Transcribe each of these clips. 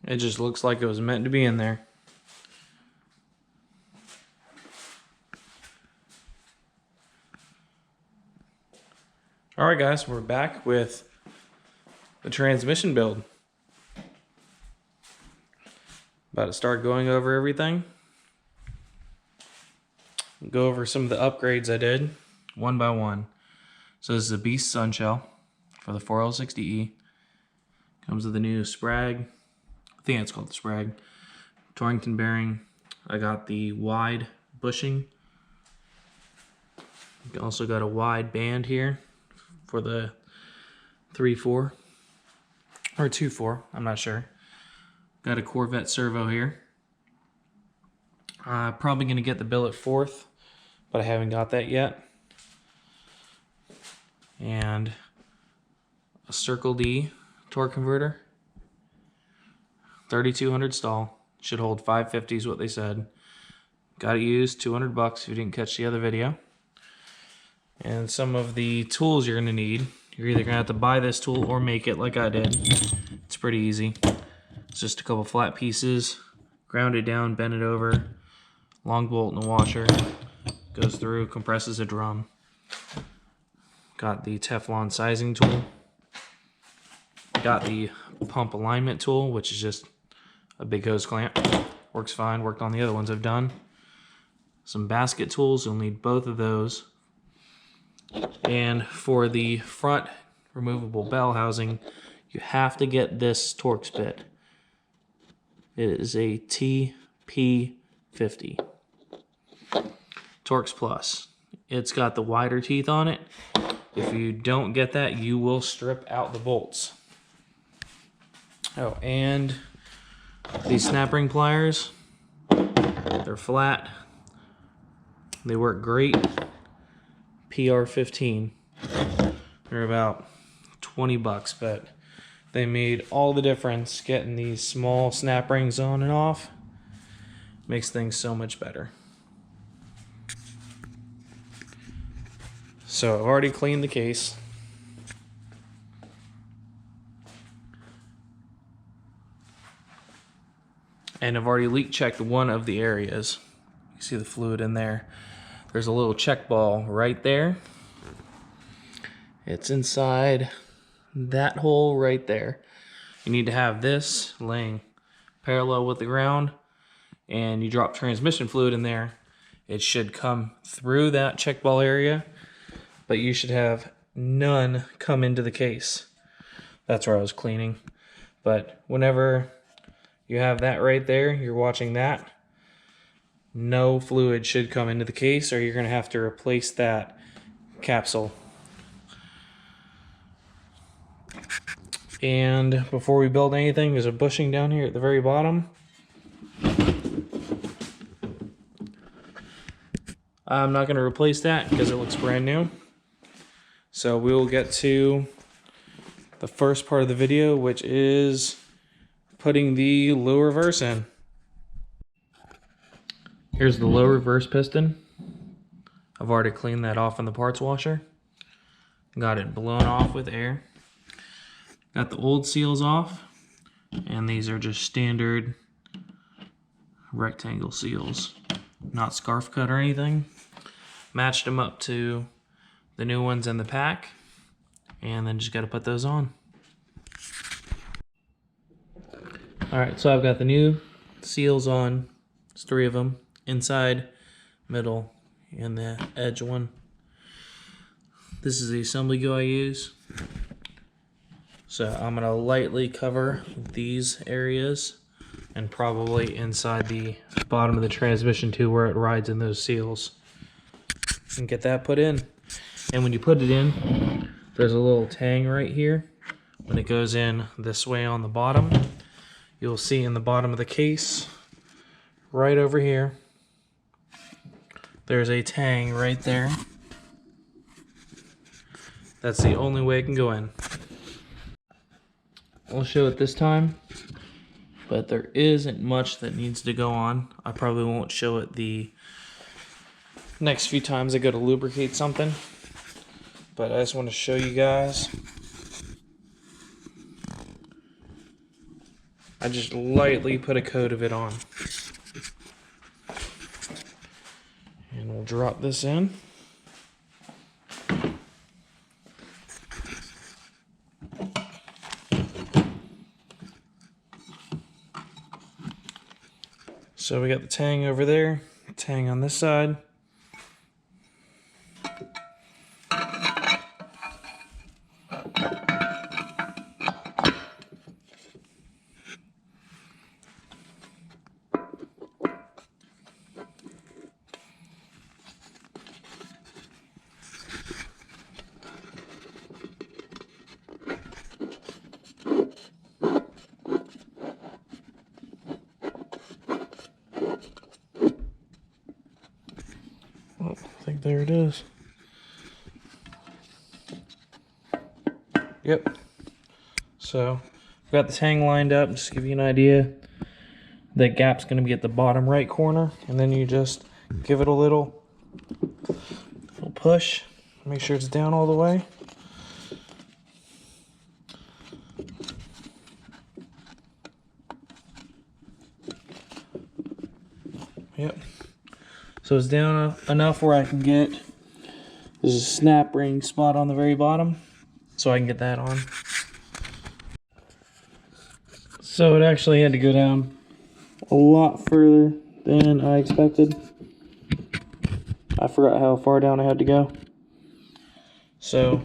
It just looks like it was meant to be in there. Alright guys, we're back with the transmission build. About to start going over everything. Go over some of the upgrades I did, one by one. So this is a Beast Sunshell for the 4L60E. Comes with a new Sprag. I think it's called the Sprag. Torrington bearing. I got the wide bushing. Also got a wide band here for the 3.4 or 2.4, I'm not sure. Got a Corvette servo here. Probably going to get the billet fourth, but I haven't got that yet. And a Circle D torque converter. 3200 stall. Should hold 550 is what they said. Got it used, $200 if you didn't catch the other video. And some of the tools you're going to need. You're either going to have to buy this tool or make it like I did. It's pretty easy. It's just a couple flat pieces. Ground it down, bend it over. Long bolt in the washer. Goes through, compresses a drum. Got the Teflon sizing tool. Got the pump alignment tool, which is just a big hose clamp. Works fine, worked on the other ones I've done. Some basket tools, you'll need both of those. And for the front removable bell housing, you have to get this Torx bit. It is a TP50. Torx Plus. It's got the wider teeth on it. If you don't get that, you will strip out the bolts. Oh, and these snap ring pliers, they're flat. They work great. PR15. They're about $20, but they made all the difference getting these small snap rings on and off. Makes things so much better. So I've already cleaned the case. And I've already leak checked one of the areas. You see the fluid in there. There's a little check ball right there. It's inside that hole right there. You need to have this laying parallel with the ground, and you drop transmission fluid in there. It should come through that check ball area, but you should have none come into the case. That's where I was cleaning. But whenever you have that right there, you're watching that, no fluid should come into the case, or you're going to have to replace that capsule. And before we build anything, there's a bushing down here at the very bottom. I'm not going to replace that because it looks brand new. So we will get to the first part of the video, which is putting the low reverse in. Here's the low reverse piston. I've already cleaned that off in the parts washer. Got it blown off with air. Got the old seals off, and these are just standard rectangle seals, not scarf cut or anything. Matched them up to the new ones in the pack, and then just got to put those on. Alright, so I've got the new seals on. There's 3 of them, inside, middle, and the edge one. This is the assembly glue I use. So I'm going to lightly cover these areas and probably inside the bottom of the transmission too, where it rides in those seals. And get that put in. And when you put it in, there's a little tang right here. When it goes in this way on the bottom, you'll see in the bottom of the case, right over here, there's a tang right there. That's the only way it can go in. I'll show it this time, but there isn't much that needs to go on. I probably won't show it the next few times I go to lubricate something, but I just want to show you guys I just lightly put a coat of it on. And we'll drop this in. So we got the tang over there, tang on this side. Oh, I think there it is. Yep. So, I've got the tang lined up, just to give you an idea. That gap's going to be at the bottom right corner, and then you just give it a little push. Make sure it's down all the way. Yep. So it's down enough where I can get, there's a snap ring spot on the very bottom, so I can get that on. So it actually had to go down a lot further than I expected. I forgot how far down I had to go. So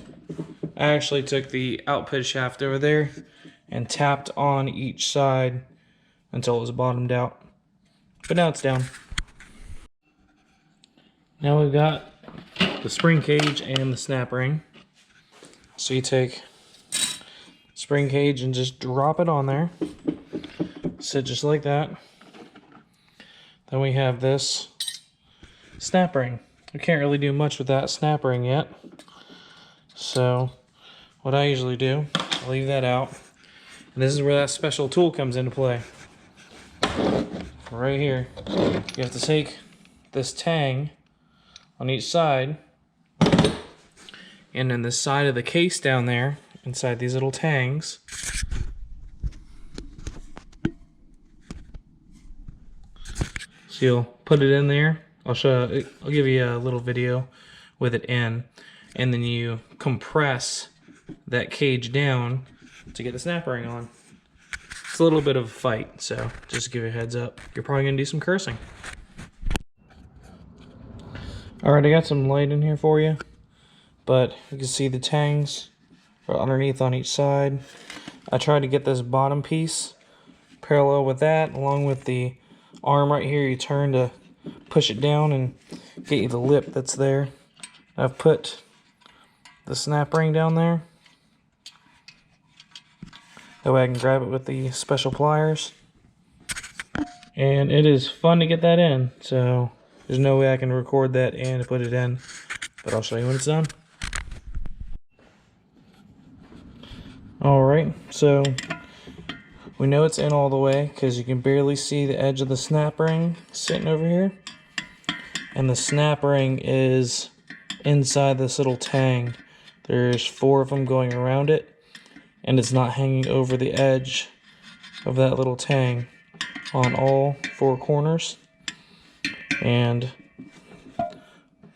I actually took the output shaft over there and tapped on each side until it was bottomed out. But now it's down. Now we've got the spring cage and the snap ring. So you take spring cage and just drop it on there. Sit just like that. Then we have this snap ring. We can't really do much with that snap ring yet. So what I usually do, I leave that out. And this is where that special tool comes into play. Right here. You have to take this tang on each side, and then the side of the case down there, inside these little tangs, so you'll put it in there. I'll give you a little video with it in, and then you compress that cage down to get the snap ring on. It's a little bit of a fight, so just to give you a heads up. You're probably gonna do some cursing. Alright, I got some light in here for you, but you can see the tangs are underneath on each side. I tried to get this bottom piece parallel with that, along with the arm right here. You turn to push it down and get you the lip that's there. I've put the snap ring down there. That way I can grab it with the special pliers. And it is fun to get that in, so there's no way I can record that and put it in, but I'll show you when it's done. Alright, so we know it's in all the way because you can barely see the edge of the snap ring sitting over here. And the snap ring is inside this little tang. There's 4 of them going around it, and it's not hanging over the edge of that little tang on all 4 corners. And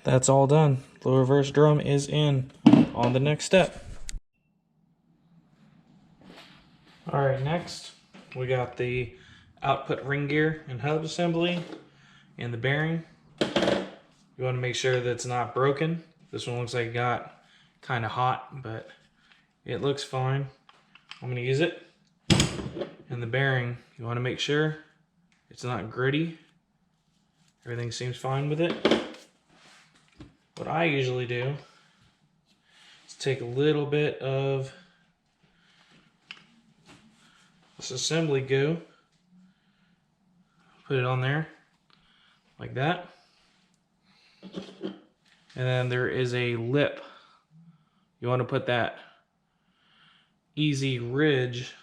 that's all done. The reverse drum is in. On the next step. Alright, next we got the output ring gear and hub assembly and the bearing. You want to make sure that it's not broken. This one looks like it got kind of hot, but it looks fine. I'm going to use it. And the bearing, you want to make sure it's not gritty. Everything seems fine with it. What I usually do is take a little bit of this assembly goo, put it on there like that, and then there is a lip. You want to put that easy ridge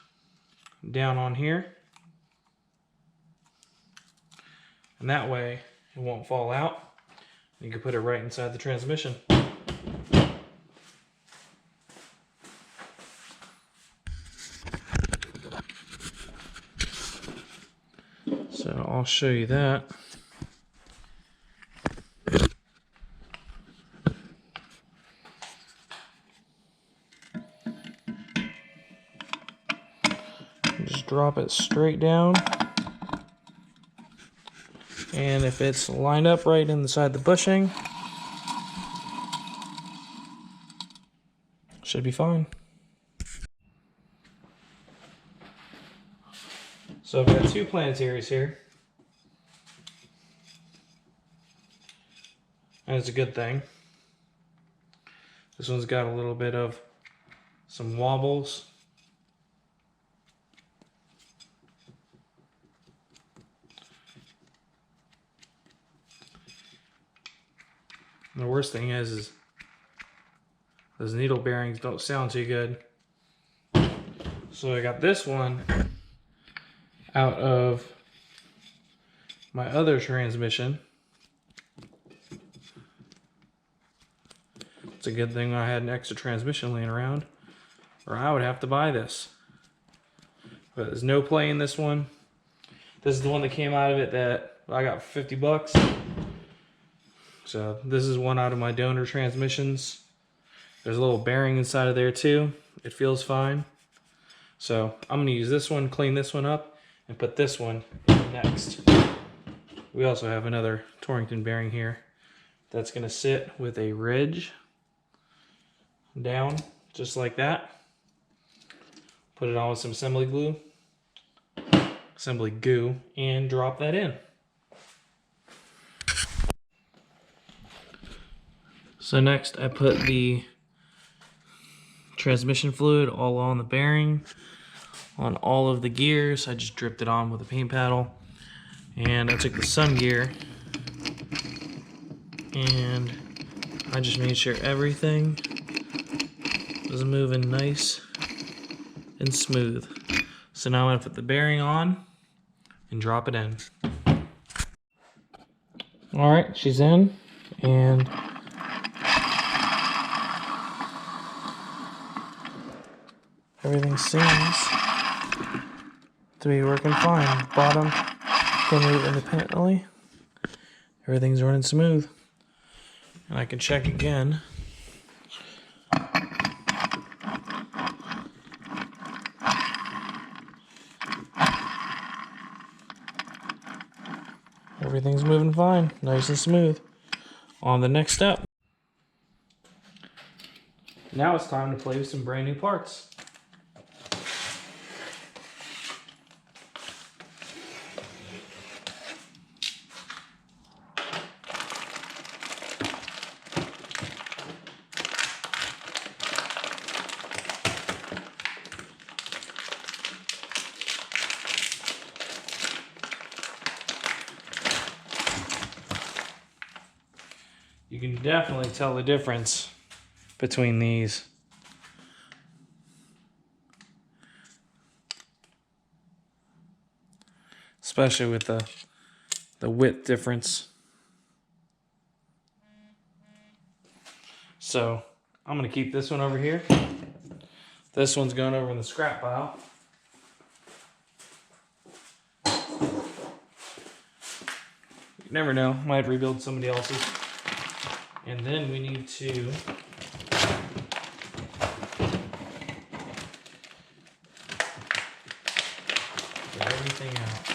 down on here, and that way it won't fall out. You can put it right inside the transmission. So I'll show you that. Just drop it straight down. And if it's lined up right inside the bushing, should be fine. So I've got two planetaries here. And it's a good thing. This one's got a little bit of some wobbles. And the worst thing is those needle bearings don't sound too good. So I got this one out of my other transmission. It's a good thing I had an extra transmission laying around, or I would have to buy this. But there's no play in this one. This is the one that came out of it that I got for 50 bucks. So this is one out of my donor transmissions. There's a little bearing inside of there too. It feels fine. So I'm gonna use this one, clean this one up, and put this one in next. We also have another Torrington bearing here that's gonna sit with a ridge down, just like that. Put it on with some assembly goo, and drop that in. So next I put the transmission fluid all on the bearing, on all of the gears. I just dripped it on with a paint paddle. And I took the sun gear and I just made sure everything was moving nice and smooth. So now I'm gonna put the bearing on and drop it in. All right, she's in, and everything seems to be working fine. Bottom can move independently. Everything's running smooth. And I can check again. Everything's moving fine, nice and smooth. On the next step. Now it's time to play with some brand new parts. You can definitely tell the difference between these. Especially with the width difference. So I'm gonna keep this one over here. This one's going over in the scrap pile. You never know, might rebuild somebody else's. And then we need to get everything out.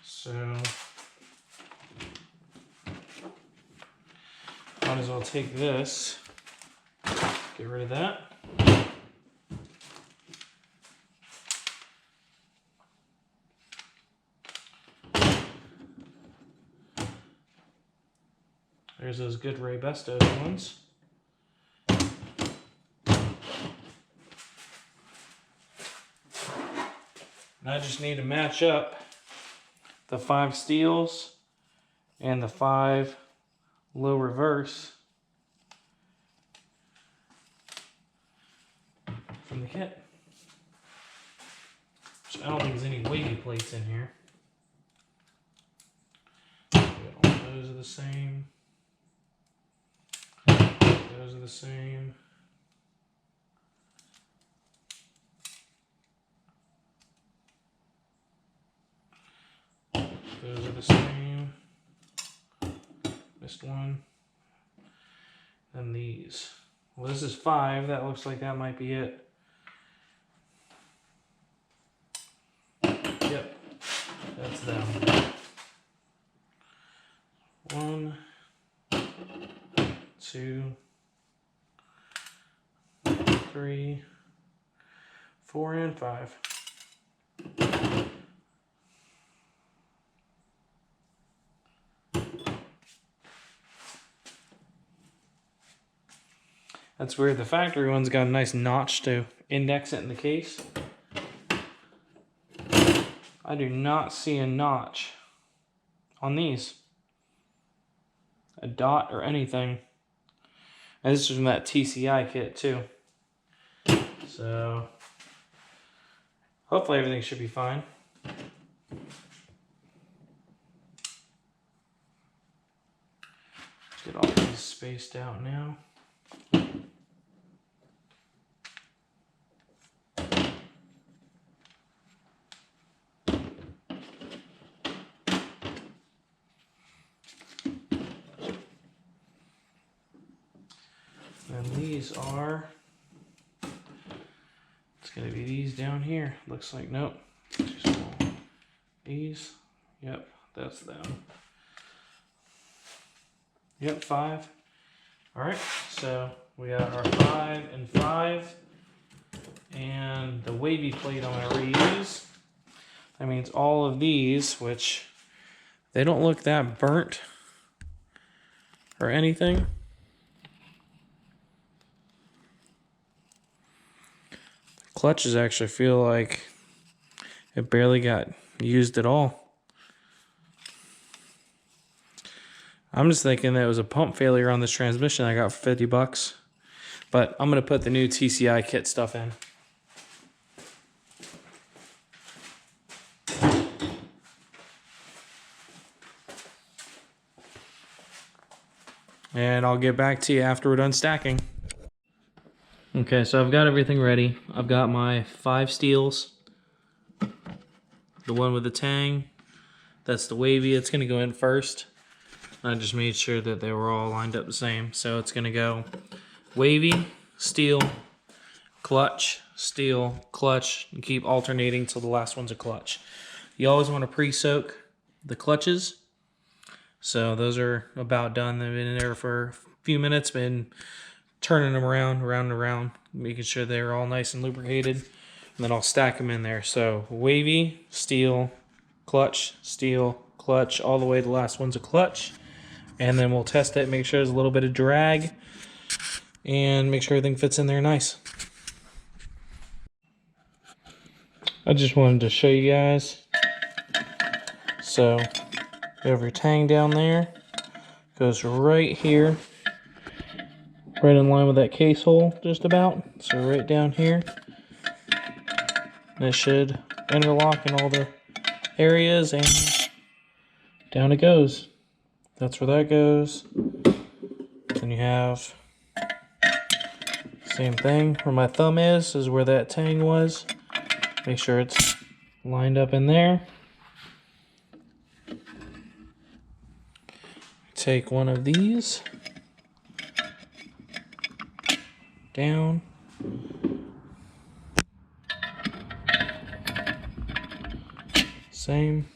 So might as well take this, get rid of that. There's those good Ray Besto ones. And I just need to match up the 5 steels and the 5 low reverse from the kit. Which I don't think there's any wavy plates in here. All those are the same. Those are the same. Those are the same. Missed one. And these. Well, this is 5. That looks like that might be it. Yep. That's them. 1, 2, 3, 4, and 5. That's weird. The factory one's got a nice notch to index it in the case. I do not see a notch on these. A dot or anything. And this is from that TCI kit too. So hopefully everything should be fine. Get all these spaced out now. And these are, it's going to be these down here. Looks like, nope, too small. These, yep, that's them. Yep, 5. All right, so we got our 5 and 5. And the wavy plate I'm going to reuse. That means all of these, which they don't look that burnt or anything. Clutches actually feel like it barely got used at all. I'm just thinking that it was a pump failure on this transmission I got for 50 bucks. But I'm going to put the new TCI kit stuff in. And I'll get back to you after we're done stacking. Okay, so I've got everything ready. I've got my 5 steels. The one with the tang. That's the wavy. It's going to go in first. I just made sure that they were all lined up the same. So it's going to go wavy, steel, clutch, steel, clutch, and keep alternating till the last one's a clutch. You always want to pre-soak the clutches. So those are about done. They've been in there for a few minutes, been turning them around and around, making sure they're all nice and lubricated. And then I'll stack them in there. So wavy, steel, clutch, all the way to the last one's a clutch. And then we'll test it, make sure there's a little bit of drag, and make sure everything fits in there nice. I just wanted to show you guys. So you have your tang down there, goes right here, right in line with that case hole, just about. So right down here. And it should interlock in all the areas, and down it goes. That's where that goes. Then you have same thing. Where my thumb is where that tang was. Make sure it's lined up in there. Take one of these down. Same.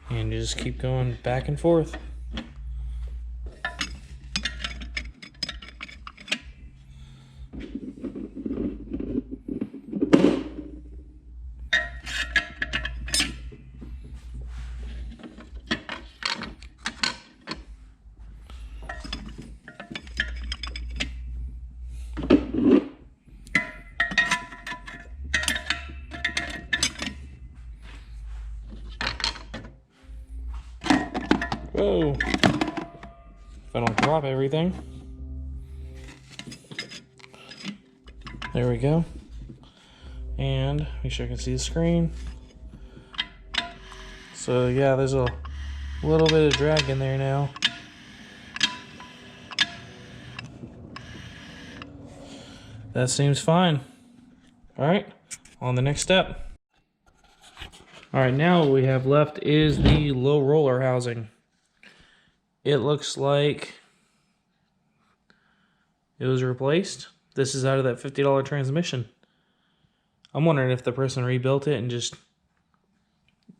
And you just keep going back and forth. Whoa. If I don't drop everything. There we go. And make sure you can see the screen. So yeah, there's a A little bit of drag in there now. That seems fine. All right, on the next step. All right, now what we have left is the low roller housing. It looks like it was replaced. This is out of that $50 transmission. I'm wondering if the person rebuilt it and just,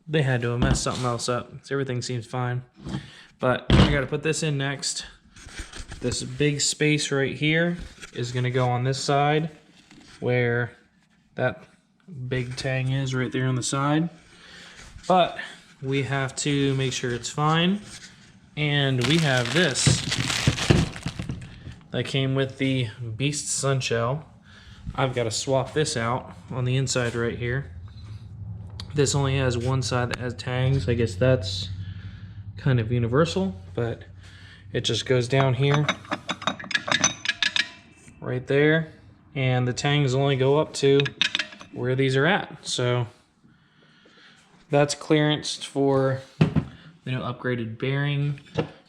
they had to have messed something else up. So everything seems fine. But I gotta put this in next. This big space right here is gonna go on this side where that big tang is right there on the side. But we have to make sure it's fine. And we have this that came with the Beast Sun Shell. I've got to swap this out on the inside right here. This only has one side that has tangs. I guess that's kind of universal, but it just goes down here, right there, and the tangs only go up to where these are at. So that's clearance for the new upgraded bearing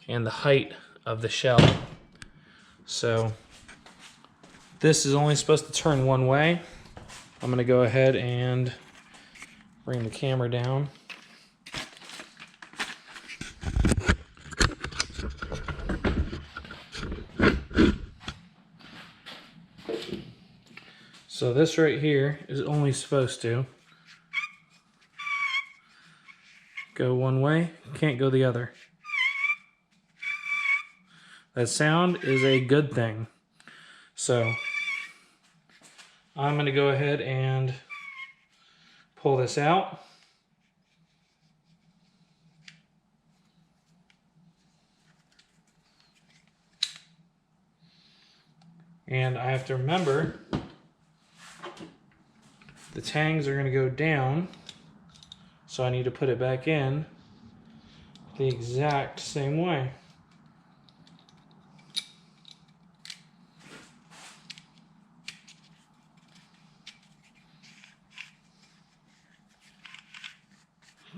and the height of the shell. So this is only supposed to turn one way. I'm gonna go ahead and bring the camera down. So this right here is only supposed to go one way, can't go the other. That sound is a good thing. So I'm going to go ahead and pull this out. And I have to remember the tangs are going to go down, so I need to put it back in the exact same way.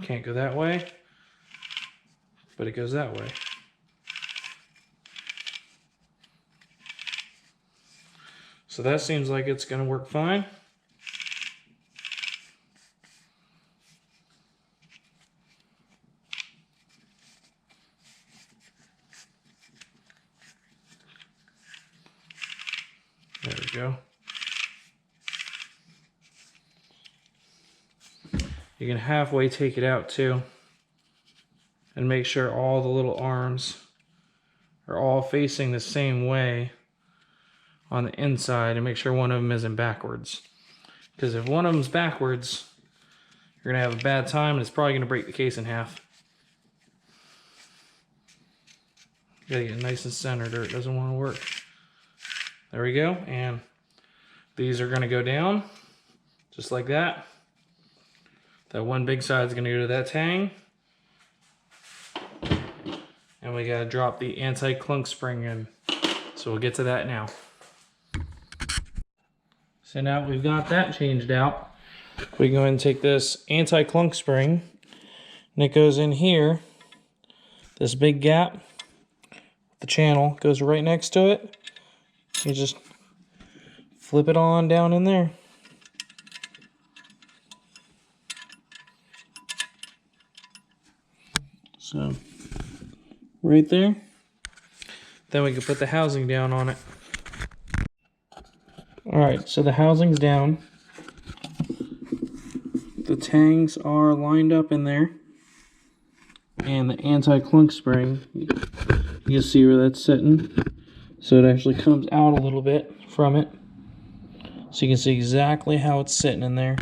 Can't go that way, but it goes that way. So that seems like it's going to work fine. There we go. You can halfway take it out too, and make sure all the little arms are all facing the same way on the inside, and make sure one of them isn't backwards. Because if one of them's backwards, you're gonna have a bad time and it's probably gonna break the case in half. You gotta get it nice and centered or it doesn't want to work. There we go, and these are gonna go down just like that. That one big side is going to go to that tang. And we got to drop the anti-clunk spring in. So we'll get to that now. So now we've got that changed out, we can go ahead and take this anti-clunk spring, and it goes in here. This big gap, the channel goes right next to it. You just flip it on down in there. So, right there. Then we can put the housing down on it. Alright, so the housing's down. The tangs are lined up in there. And the anti-clunk spring, you can see where that's sitting. So it actually comes out a little bit from it. So you can see exactly how it's sitting in there.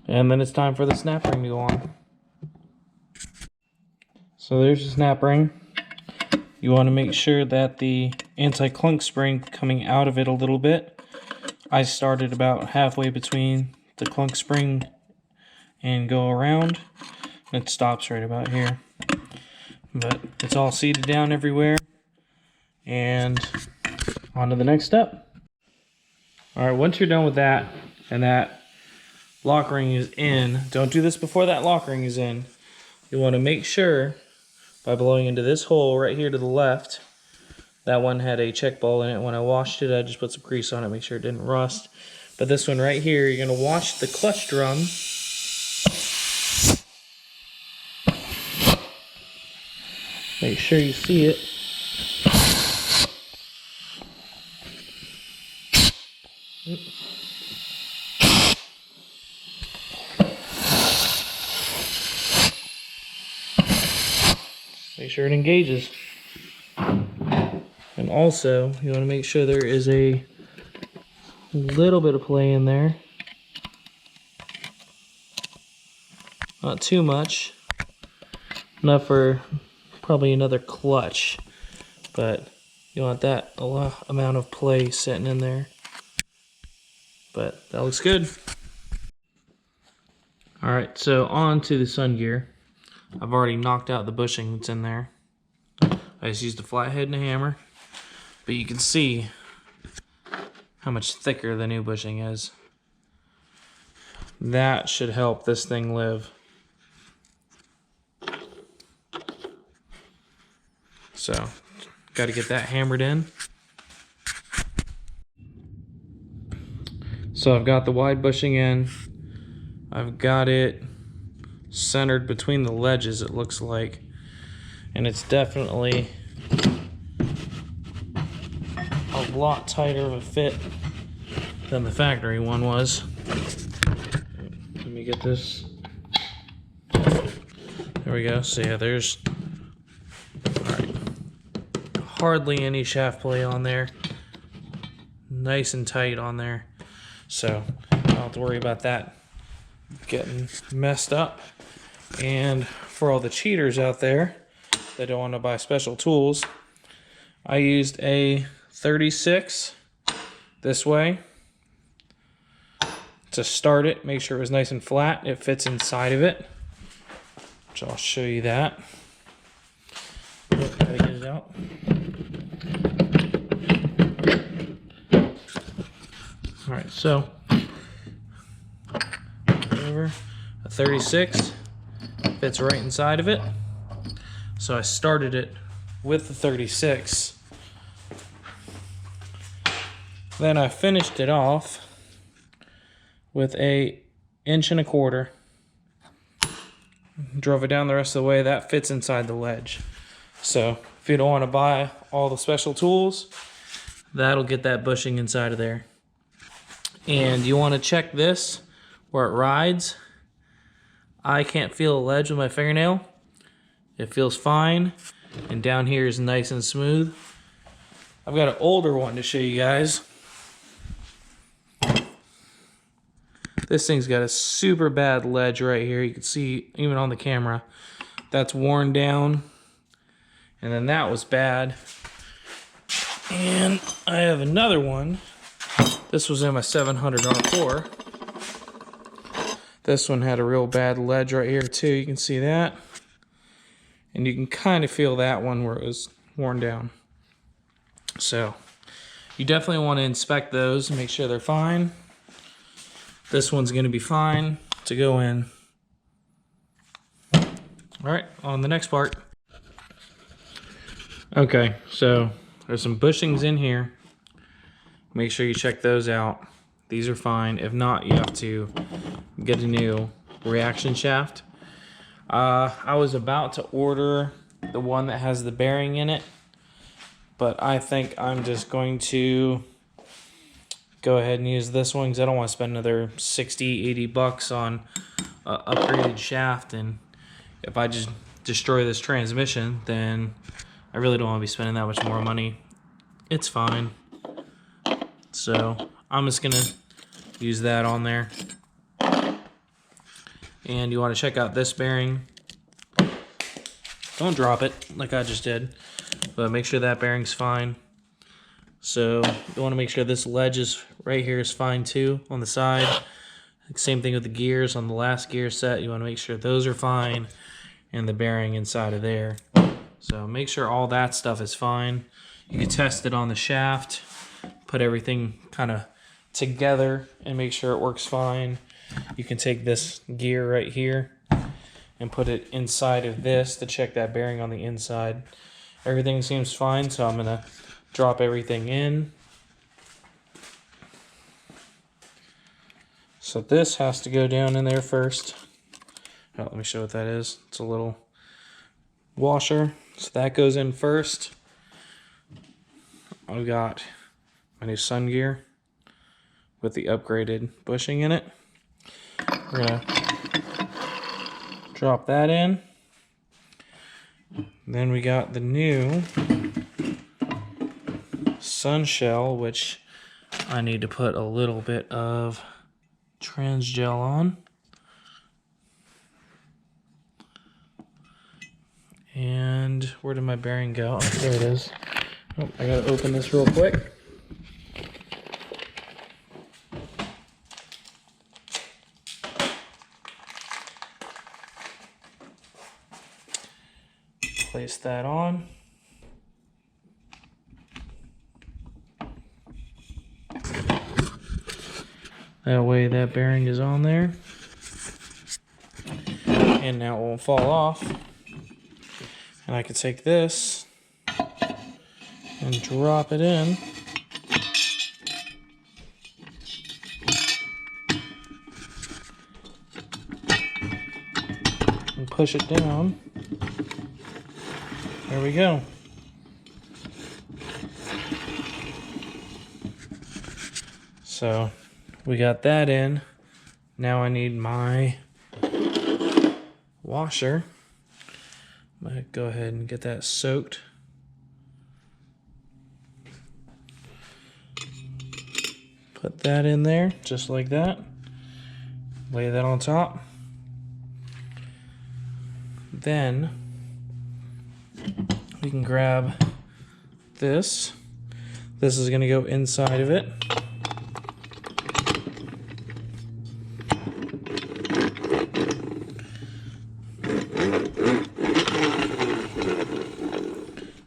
And then it's time for the snap ring to go on. So there's the snap ring. You want to make sure that the anti-clunk spring coming out of it a little bit. I started about halfway between the clunk spring and go around. It stops right about here. But it's all seated down everywhere. And on to the next step. Alright, once you're done with that, and that lock ring is in, don't do this before that lock ring is in. you want to make sure by blowing into this hole right here to the left. That one had a check ball in it. When I washed it, I just put some grease on it, make sure it didn't rust. But this one right here, you're going to wash the clutch drum. Make sure you see it. Make sure it engages. And also, you want to make sure there is a little bit of play in there. Not too much. Enough for probably another clutch. But you want that amount of play sitting in there. But that looks good. Alright, so on to the sun gear. I've already knocked out the bushing that's in there. I just used a flathead and a hammer. But you can see how much thicker the new bushing is. That should help this thing live. So, got to get that hammered in. So I've got the wide bushing in. I've got it centered between the ledges, it looks like. And it's definitely a lot tighter of a fit than the factory one was. Let me get this. There we go. So yeah, there's hardly any shaft play on there. Nice and tight on there. So I don't have to worry about that getting messed up. And for all the cheaters out there that don't want to buy special tools, I used a 36 this way to start it. Make sure it was nice and flat. It fits inside of it, which I'll show you that. Gotta get it out. All right, so over a 36 fits right inside of it. So I started it with the 36. Then I finished it off with a 1.25 inch. Drove it down the rest of the way. That fits inside the ledge. So if you don't want to buy all the special tools, that'll get that bushing inside of there. And you want to check this where it rides. I can't feel a ledge with my fingernail. It feels fine. And down here is nice and smooth. I've got an older one to show you guys. This thing's got a super bad ledge right here. You can see even on the camera. That's worn down. And then that was bad. And I have another one. This was in my 700 R4. This one had a real bad ledge right here too. You can see that. And you can kind of feel that one where it was worn down. So you definitely want to inspect those and make sure they're fine. This one's going to be fine to go in. All right, on the next part. Okay, so there's some bushings in here. Make sure you check those out. These are fine. If not, you have to get a new reaction shaft. I was about to order the one that has the bearing in it, but I think I'm just going to go ahead and use this one because I don't want to spend another 60, 80 bucks on an upgraded shaft. And if I just destroy this transmission, then I really don't want to be spending that much more money. It's fine. So I'm just gonna use that on there. And you want to check out this bearing. Don't drop it like I just did, but make sure that bearing's fine. So you want to make sure this ledge is right here is fine too on the side. Same thing with the gears on the last gear set. You want to make sure those are fine and the bearing inside of there. So make sure all that stuff is fine. You can test it on the shaft, put everything kind of together and make sure it works fine. You can take this gear right here and put it inside of this to check that bearing on the inside. Everything seems fine, so I'm gonna drop everything in. So this has to go down in there first. Oh, let me show what that is. It's a little washer. So that goes in first. I've got my new sun gear with the upgraded bushing in it. We're gonna drop that in. Then we got the new sun shell, which I need to put a little bit of trans gel on. And where did my bearing go? Oh, there it is. Oh, I gotta open this real quick. Place that on. That way that bearing is on there. And now it won't fall off. And I can take this and drop it in. And push it down. There we go. So we got that in. Now I need my washer. I'm gonna go ahead and get that soaked. Put that in there, just like that. Lay that on top. Then we can grab this. This is gonna go inside of it.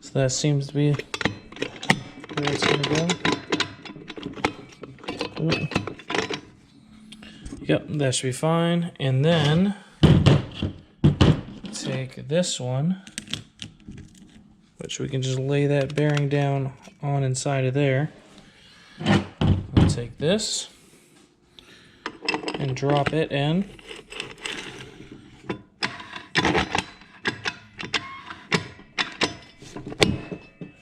So that seems to be where it's gonna go. Ooh. Yep, that should be fine. And then take this one, which we can just lay that bearing down on inside of there. I'll take this and drop it in.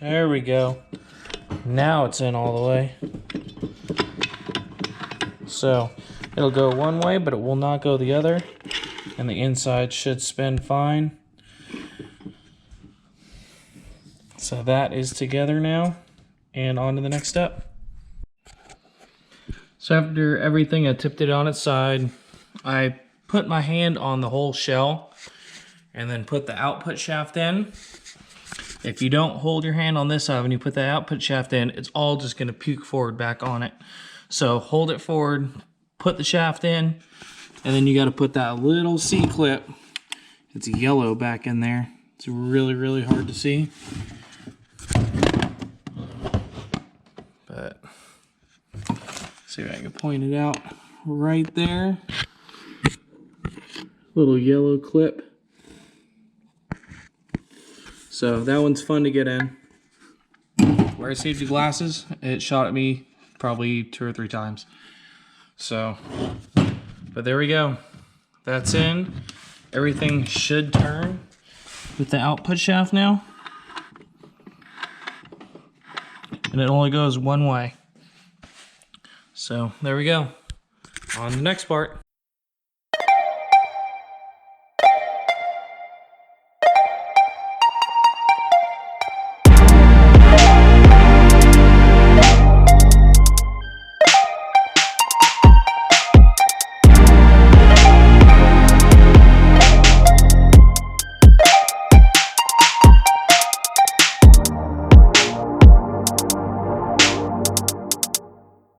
There we go. Now it's in all the way. So it'll go one way, but it will not go the other. And the inside should spin fine. So that is together now. And on to the next step. So after everything, I tipped it on its side. I put my hand on the whole shell and then put the output shaft in. If you don't hold your hand on this side when you put that output shaft in, it's all just going to puke forward back on it. So hold it forward, put the shaft in, and then you got to put that little C-clip. It's yellow back in there. It's really, really hard to see. But see if I can point it out right there. Little yellow clip. So that one's fun to get in. Wear safety glasses. It shot at me probably 2 or 3 times. So, but there we go. That's in. Everything should turn with the output shaft now. And it only goes one way. So there we go. On the next part.